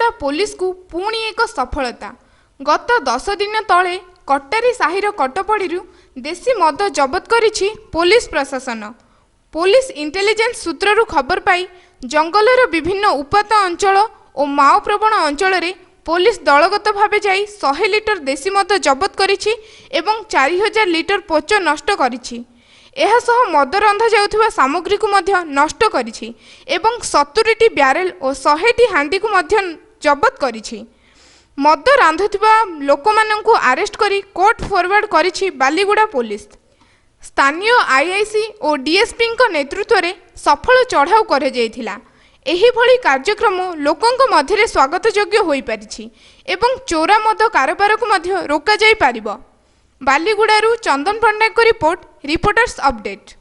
Baliguda police को पुणी एक सफलता। गत 10 दिन तले कटारी साहिर कटपड़ी देसी मद जबत करिछि पुलिस प्रशासन। पुलिस इंटेलिजेंस सूत्रु खबर पाई जंगलर विभिन्न उपात अंचल और माओ प्रवण अंचल रे पुलिस दलगत भावे जाई 100 लिटर देसी मद जबत करिछि एवं 4000 लिटर पोच नष्ट करिछि। यह सह मद रंधा जाउथिबा सामग्री को मध्य नष्ट करिछि एवं 70टी ब्यारेल और 100टी हांडी को मध्य जबत करिछि। मद रांधुथिबा लोकमानंकु अरेस्ट करी कोर्ट फॉरवर्ड करिछि बालीगुड़ा पुलिस। स्थानीय आईआईसी और डीएसपी नेतृत्व में सफल चढ़ाऊ कर जाइथिला। एही भली कार्यक्रम लोकंक मध्यरे स्वागत योग्य होई परिछि एवं चोरा मद कारोबार को मध्य रोका जाई पारिबो। बालीगुड़ारू चंदन पट्टनायक रिपोर्ट, रिपोर्टर्स अपडेट।